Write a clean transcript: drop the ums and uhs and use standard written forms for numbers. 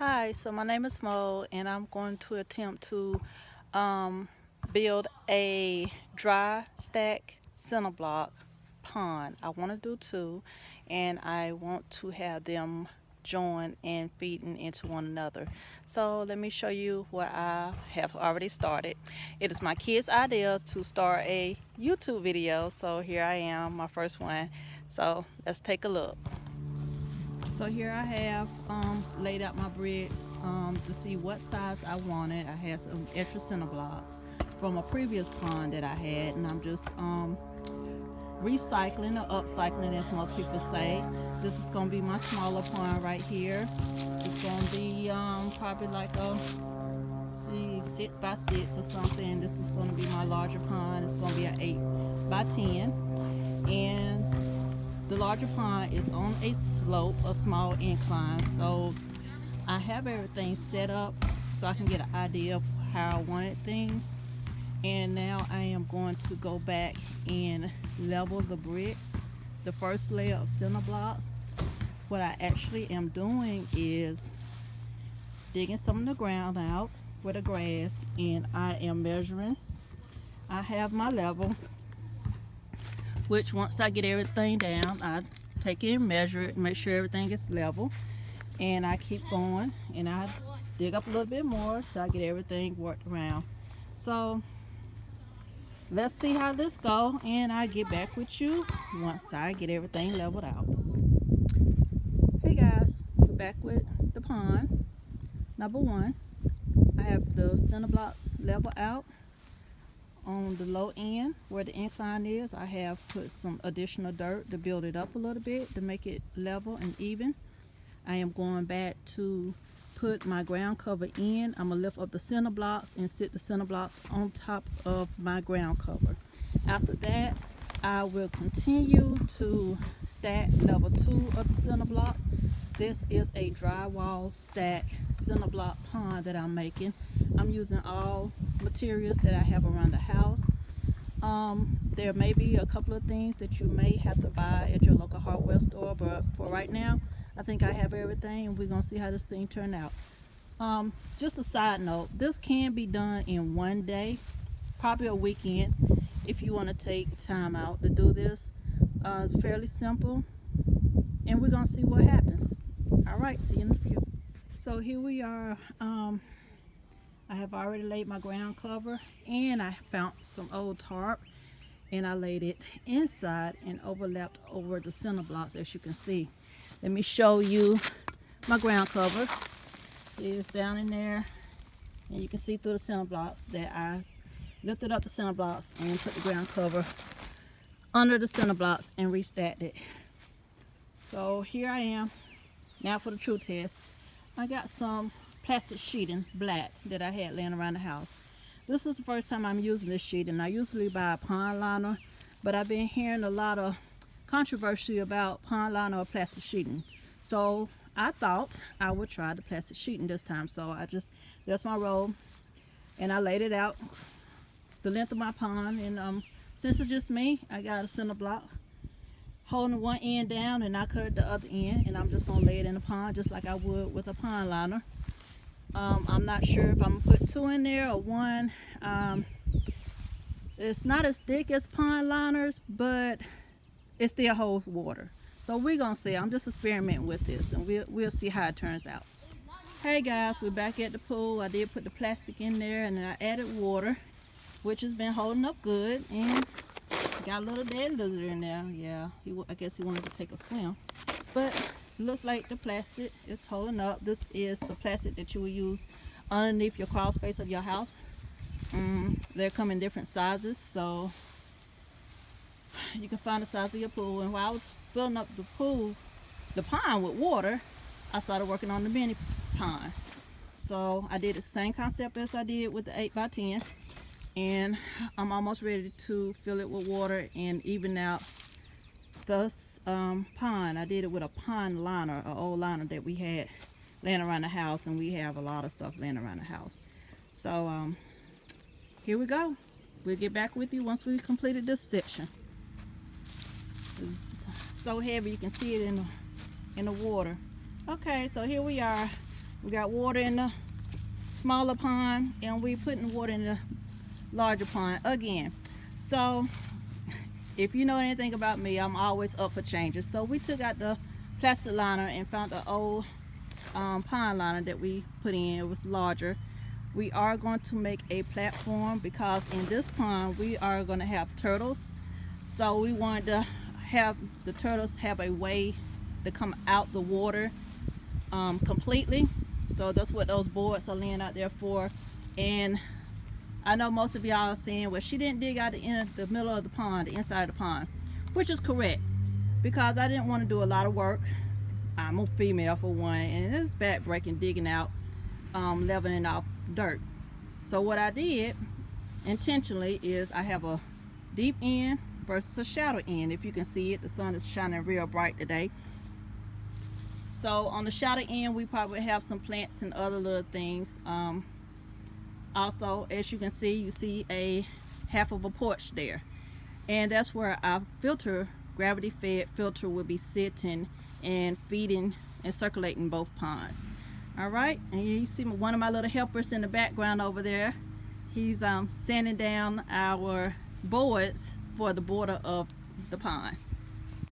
Hi, so my name is Mo, and I'm going to attempt to um, build a dry stack center block pond. I want to do two, and I want to have them join and feeding into one another. So let me show you what I have already started. It is my kids' idea to start a YouTube video, so here I am, my first one. So let's take a look. So here I have laid out my bricks to see what size I wanted. I had some extra cinder blocks from a previous pond that I had, and I'm just recycling or upcycling, as most people say. This is going to be my smaller pond right here. It's going to be probably like a 6 by 6 or something. This is going to be my larger pond. It's going to be an 8 by 10, and the larger pond is on a slope, a small incline, so I have everything set up so I can get an idea of how I wanted things. And now I am going to go back and level the bricks, the first layer of cinder blocks. What I actually am doing is digging some of the ground out with the grass, and I am measuring. I have my level, which once I get everything down, I take it and measure it, make sure everything is level, and I keep going, and I dig up a little bit more till I get everything worked around. So let's see how this go, and I get back with you once I get everything leveled out. Hey guys, we're back with the pond. Number one, I have the cinder blocks leveled out. On the low end where the incline is, I have put some additional dirt to build it up a little bit to make it level and even. I am going back to put my ground cover in. I'm going to lift up the cinder blocks and sit the cinder blocks on top of my ground cover. After that, I will continue to stack level 2 of the cinder blocks. This is a drywall stack cinder block pond that I'm making. I'm using all materials that I have around the house. There may be a couple of things that you may have to buy at your local hardware store, but for right now, I think I have everything, and we're gonna see how this thing turn out. Just a side note, this can be done in one day, probably a weekend, if you want to take time out to do this. It's fairly simple, and we're gonna see what happens. All right, see you in a few. So here we are. I have already laid my ground cover, and I found some old tarp, and I laid it inside and overlapped over the cinder blocks, as you can see. Let me show you my ground cover. See, it's down in there, and you can see through the cinder blocks that I lifted up the cinder blocks and put the ground cover under the cinder blocks and restacked it. So here I am now for the true test. I got some plastic sheeting, black, that I had laying around the house. This is the first time I'm using this sheeting. I usually buy a pond liner, but I've been hearing a lot of controversy about pond liner or plastic sheeting. So I thought I would try the plastic sheeting this time. So there's my roll, and I laid it out the length of my pond. And since it's just me, I got a cinder block holding one end down, and I cut the other end, and I'm just gonna lay it in the pond just like I would with a pond liner. I'm not sure if I'm gonna put 2 in there or 1. It's not as thick as pond liners, but it still holds water. So we're gonna see. I'm just experimenting with this, and we'll see how it turns out. Hey guys, we're back at the pool. I did put the plastic in there, and then I added water, which has been holding up good, and got a little dead lizard in there. Yeah, I guess he wanted to take a swim, but looks like the plastic is holding up. This is the plastic that you will use underneath your crawl space of your house. They come in different sizes, so you can find the size of your pool. And while I was filling up the pond with water, I started working on the mini pond. So I did the same concept as I did with the 8 by 10, and I'm almost ready to fill it with water and even out this pond. I did it with a pond liner, an old liner that we had laying around the house, and we have a lot of stuff laying around the house. So here we go. We'll get back with you once we completed this section. It's so heavy you can see it in the water. Okay, so here we are. We got water in the smaller pond, and we putting water in the larger pond again. So if you know anything about me, I'm always up for changes. So we took out the plastic liner and found the old pond liner that we put in. It was larger. We are going to make a platform because in this pond we are going to have turtles. So we wanted to have the turtles have a way to come out the water completely. So that's what those boards are laying out there for. And I know most of y'all are saying, well, she didn't dig out the middle of the pond, the inside of the pond, which is correct, because I didn't want to do a lot of work. I'm a female for one, and it's back-breaking digging out, leveling off dirt. So what I did intentionally is I have a deep end versus a shallow end. If you can see it, the sun is shining real bright today. So on the shallow end, we probably have some plants and other little things. Also, as you can see, you see a half of a porch there, and that's where our filter, gravity-fed filter, will be sitting and feeding and circulating both ponds. All right, and you see one of my little helpers in the background over there. He's sanding down our boards for the border of the pond.